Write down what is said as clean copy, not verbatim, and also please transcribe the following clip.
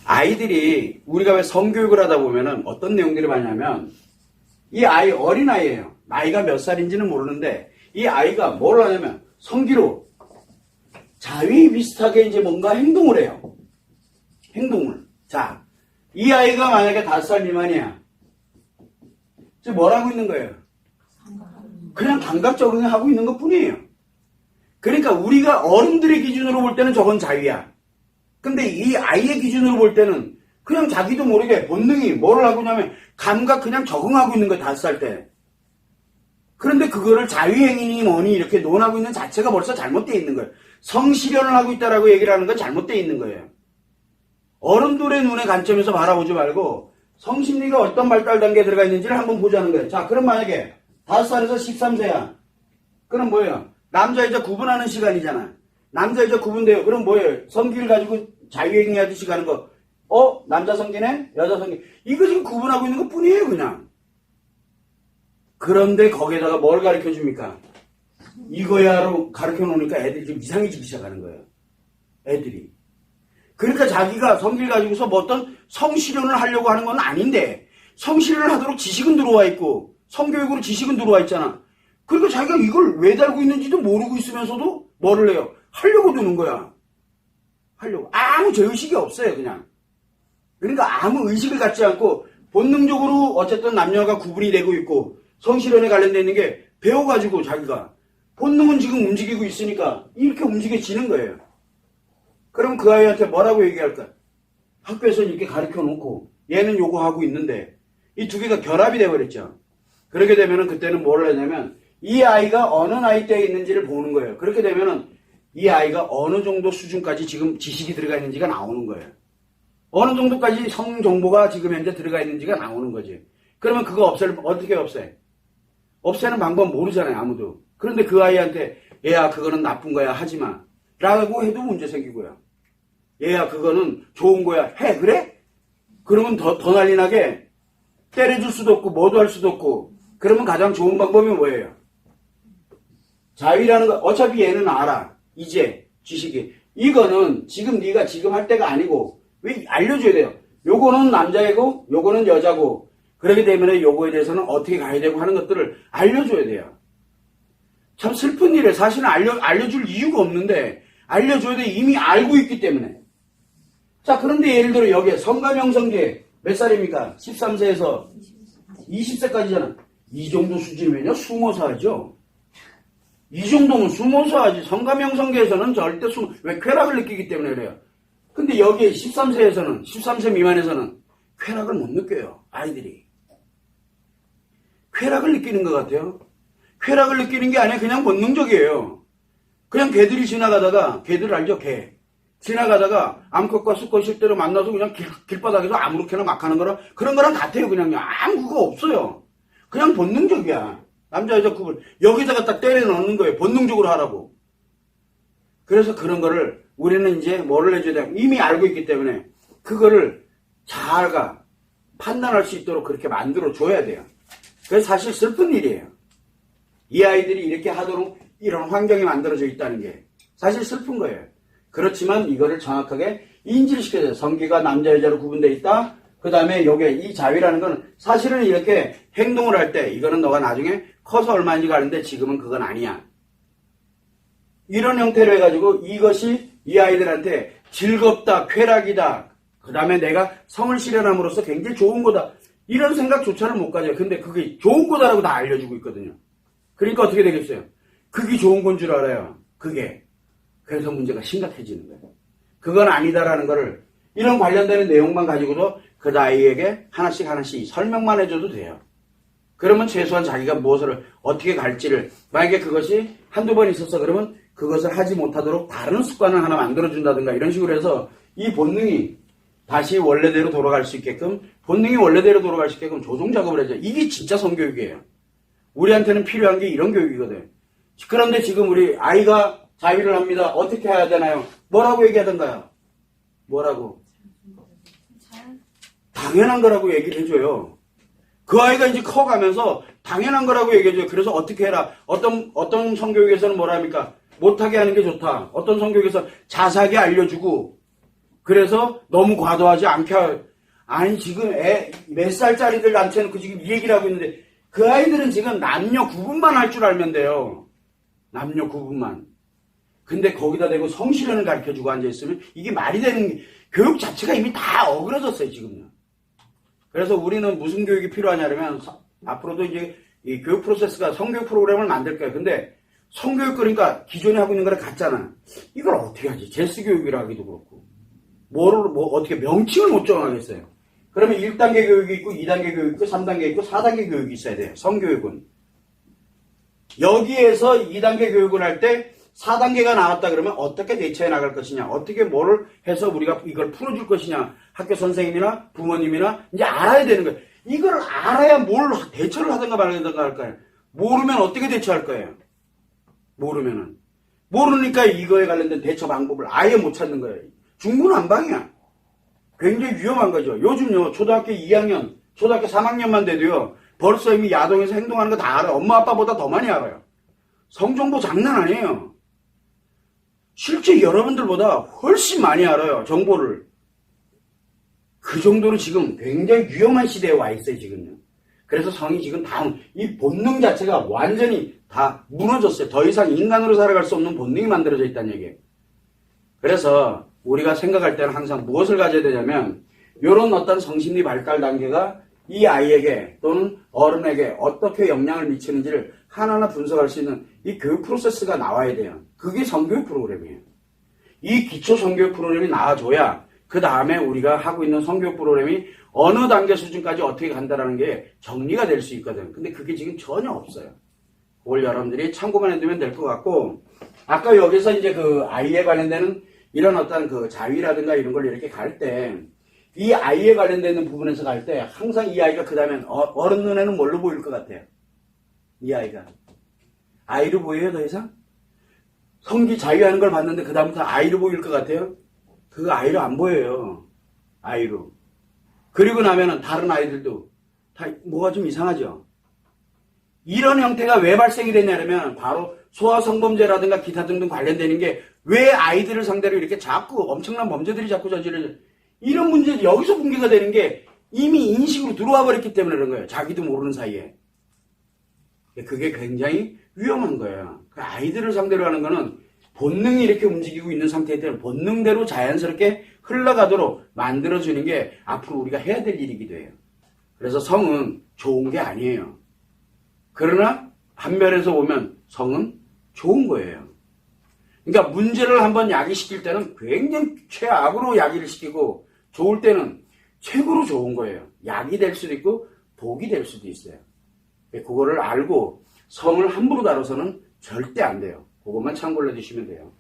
아이들이 우리가 왜 성교육을 하다 보면은 어떤 내용들이 많냐면 이 아이 어린아이예요. 나이가 몇 살인지는 모르는데 이 아이가 뭘 하냐면 성기로 자위 비슷하게 이제 뭔가 행동을 해요. 행동을. 자, 이 아이가 만약에 5살 미만이야. 지금 뭘 하고 있는 거예요? 그냥 감각 적응하고 있는 것 뿐이에요. 그러니까 우리가 어른들의 기준으로 볼 때는 저건 자위야. 근데 이 아이의 기준으로 볼 때는 그냥 자기도 모르게 본능이 뭐를 하고 있냐면 감각 그냥 적응하고 있는 거예요. 5살 때. 그런데 그거를 자위행위니 뭐니 이렇게 논하고 있는 자체가 벌써 잘못되어 있는 거예요. 성실현을 하고 있다라고 얘기를 하는 건 잘못되어 있는 거예요. 어른들의 눈의 관점에서 바라보지 말고 성심리가 어떤 발달 단계에 들어가 있는지를 한번 보자는 거예요. 자, 그럼 만약에 5살에서 13세야. 그럼 뭐예요? 남자 여자 구분하는 시간이잖아. 남자 여자 구분돼요. 그럼 뭐예요? 성기를 가지고 자유행위하듯이 가는 거. 남자 성기네? 여자 성기. 이거 지금 구분하고 있는 것 뿐이에요, 그냥. 그런데 거기에다가 뭘 가르쳐 줍니까? 이거야로 가르쳐 놓으니까 애들이 좀 이상해지기 시작하는 거예요. 애들이. 그러니까 자기가 성기를 가지고서 뭐 어떤 성실현을 하려고 하는 건 아닌데 성실현을 하도록 지식은 들어와 있고 성교육으로 지식은 들어와 있잖아. 그러니까 자기가 이걸 왜 달고 있는지도 모르고 있으면서도 뭐를 해요? 하려고 드는 거야. 하려고. 아무 죄의식이 없어요, 그냥. 그러니까 아무 의식을 갖지 않고 본능적으로 어쨌든 남녀가 구분이 되고 있고 성실현에 관련되어 있는 게 배워가지고 자기가 본능은 지금 움직이고 있으니까 이렇게 움직여지는 거예요. 그럼 그 아이한테 뭐라고 얘기할까? 학교에서 이렇게 가르쳐 놓고 얘는 요거 하고 있는데 이 두 개가 결합이 돼버렸죠. 그렇게 되면은 그때는 뭘 하냐면 이 아이가 어느 나이 때에 있는지를 보는 거예요. 그렇게 되면은 이 아이가 어느 정도 수준까지 지금 지식이 들어가 있는지가 나오는 거예요. 어느 정도까지 성 정보가 지금 현재 들어가 있는지가 나오는 거지. 그러면 그거 어떻게 없애? 없애는 방법 모르잖아요, 아무도. 그런데 그 아이한테 얘야 그거는 나쁜 거야 하지 마 라고 해도 문제 생기고요. 얘야 그거는 좋은 거야 해 그래? 그러면 더 난리 나게 때려줄 수도 없고 뭐도 할 수도 없고. 그러면 가장 좋은 방법이 뭐예요? 자위라는 거 어차피 얘는 알아. 이제 지식이 이거는 지금 네가 지금 할 때가 아니고 왜 알려줘야 돼요. 요거는 남자이고 요거는 여자고 그렇기 때문에 요거에 대해서는 어떻게 가야 되고 하는 것들을 알려줘야 돼요. 참 슬픈 일에 사실은 알려줄 이유가 없는데 알려줘야 돼. 이미 알고 있기 때문에. 자, 그런데 예를 들어 여기에 성가명성계 몇 살입니까? 13세에서 20세까지잖아. 이 정도 수준이면요 숨어서 하죠. 이 정도면 숨어서 하지. 성가명성계에서는 절대 왜 쾌락을 느끼기 때문에 그래요. 근데 여기에 13세에서는 13세 미만에서는 쾌락을 못 느껴요. 아이들이. 쾌락을 느끼는 것 같아요. 쾌락을 느끼는 게 아니라 그냥 본능적이에요. 그냥 개들이 지나가다가 개들 알죠? 개. 지나가다가 암컷과 수컷 실제로 만나서 그냥 길바닥에서 아무렇게나 막 하는 거랑 그런 거랑 같아요. 그냥 아무 그거 없어요. 그냥 본능적이야. 남자 여자 구분. 여기다가 딱 때려 넣는 거예요. 본능적으로 하라고. 그래서 그런 거를 우리는 이제 뭐를 해줘야 돼요? 이미 알고 있기 때문에 그거를 잘 판단할 수 있도록 그렇게 만들어 줘야 돼요. 그래서 사실 슬픈 일이에요. 이 아이들이 이렇게 하도록 이런 환경이 만들어져 있다는 게 사실 슬픈 거예요. 그렇지만 이거를 정확하게 인지를 시켜야 돼요. 성기가 남자 여자로 구분되어 있다. 그 다음에 여기에 이 자위라는 건 사실은 이렇게 행동을 할 때 이거는 너가 나중에 커서 얼마인지 가는데 지금은 그건 아니야. 이런 형태로 해가지고 이것이 이 아이들한테 즐겁다, 쾌락이다. 그 다음에 내가 성을 실현함으로써 굉장히 좋은 거다. 이런 생각조차를 못 가져요. 근데 그게 좋은 거다라고 다 알려주고 있거든요. 그러니까 어떻게 되겠어요? 그게 좋은 건 줄 알아요. 그게. 그래서 문제가 심각해지는 거예요. 그건 아니다라는 거를 이런 관련되는 내용만 가지고도 그 아이에게 하나씩 설명만 해줘도 돼요. 그러면 최소한 자기가 무엇을 어떻게 갈지를 만약에 그것이 한두 번 있었어 그러면 그것을 하지 못하도록 다른 습관을 하나 만들어준다든가 이런 식으로 해서 이 본능이 다시 원래대로 돌아갈 수 있게끔 본능이 원래대로 돌아갈 수 있게끔 조정 작업을 해줘. 이게 진짜 성교육이에요. 우리한테는 필요한 게 이런 교육이거든. 그런데 지금 우리 아이가 자위를 합니다. 어떻게 해야 되나요? 뭐라고 얘기하던가요? 뭐라고? 당연한 거라고 얘기를 해줘요. 그 아이가 이제 커가면서 당연한 거라고 얘기해줘요. 그래서 어떻게 해라. 어떤 성교육에서는 뭐라 합니까? 못하게 하는 게 좋다. 어떤 성교육에서 자세하게 알려주고 그래서 너무 과도하지 않게 아니 지금 몇 살짜리들 앉혀놓고 지금 이 얘기를 하고 있는데 그 아이들은 지금 남녀 구분만 할 줄 알면 돼요. 남녀 구분만. 근데 거기다 대고 성실현을 가르쳐주고 앉아있으면 이게 말이 되는 교육 자체가 이미 다 어그러졌어요 지금요. 그래서 우리는 무슨 교육이 필요하냐면 앞으로도 이제 이 교육 프로세스가 성교육 프로그램을 만들 거예요. 근데 성교육 그러니까 기존에 하고 있는 거랑 같잖아. 이걸 어떻게 하지? 제스 교육이라 하기도 그렇고 어떻게 명칭을 못 정하겠어요. 그러면 1단계 교육이 있고 2단계 교육이 있고 3단계 있고 4단계 교육이 있어야 돼요. 성교육은. 여기에서 2단계 교육을 할 때 4단계가 나왔다 그러면 어떻게 대처해 나갈 것이냐, 어떻게 뭐를 해서 우리가 이걸 풀어줄 것이냐, 학교 선생님이나 부모님이나 이제 알아야 되는 거예요. 이걸 알아야 뭘 대처를 하든가 말든가 할까요? 모르면 어떻게 대처할 거예요? 모르니까 이거에 관련된 대처 방법을 아예 못 찾는 거예요. 중구난방이야. 굉장히 위험한 거죠. 요즘요 초등학교 2학년, 초등학교 3학년만 돼도요 벌써 이미 야동에서 행동하는 거 다 알아요. 엄마 아빠보다 더 많이 알아요. 성정보 장난 아니에요. 실제 여러분들보다 훨씬 많이 알아요. 정보를. 그 정도로 지금 굉장히 위험한 시대에 와 있어요. 지금요. 그래서 성이 지금 이 본능 자체가 완전히 다 무너졌어요. 더 이상 인간으로 살아갈 수 없는 본능이 만들어져 있다는 얘기예요. 그래서 우리가 생각할 때는 항상 무엇을 가져야 되냐면 이런 어떤 성심리 발달 단계가 이 아이에게 또는 어른에게 어떻게 영향을 미치는지를 하나하나 분석할 수 있는 이 교육 프로세스가 나와야 돼요. 그게 성교육 프로그램이에요. 이 기초 성교육 프로그램이 나와줘야 그 다음에 우리가 하고 있는 성교육 프로그램이 어느 단계 수준까지 어떻게 간다라는 게 정리가 될 수 있거든. 근데 그게 지금 전혀 없어요. 그걸 여러분들이 참고만 해두면 될 것 같고, 아까 여기서 이제 그 아이에 관련되는 이런 어떤 그 자위라든가 이런 걸 이렇게 갈 때, 이 아이에 관련되는 부분에서 갈 때 항상 이 아이가 그 다음엔 어른 눈에는 뭘로 보일 것 같아요? 이 아이가. 아이로 보여요, 더 이상? 성기 자위하는 걸 봤는데 그 다음부터 아이로 보일 것 같아요? 그거 아이로 안 보여요. 아이로. 그리고 나면은 다른 아이들도 다 뭐가 좀 이상하죠? 이런 형태가 왜 발생이 됐냐면 바로 소아성범죄라든가 기타 등등 관련되는 게 왜 아이들을 상대로 이렇게 자꾸 엄청난 범죄들이 자꾸 저지르죠? 이런 문제들이 여기서 붕괴가 되는 게 이미 인식으로 들어와 버렸기 때문에 그런 거예요. 자기도 모르는 사이에. 그게 굉장히 위험한 거예요. 그 아이들을 상대로 하는 거는 본능이 이렇게 움직이고 있는 상태이기 때문에 본능대로 자연스럽게 흘러가도록 만들어주는 게 앞으로 우리가 해야 될 일이기도 해요. 그래서 성은 좋은 게 아니에요. 그러나 한면에서 보면 성은 좋은 거예요. 그러니까 문제를 한번 야기시킬 때는 굉장히 최악으로 야기를 시키고 좋을 때는 최고로 좋은 거예요. 약이 될 수도 있고 독이 될 수도 있어요. 그거를 알고 성을 함부로 다뤄서는 절대 안 돼요. 그것만 참고를 해두시면 돼요.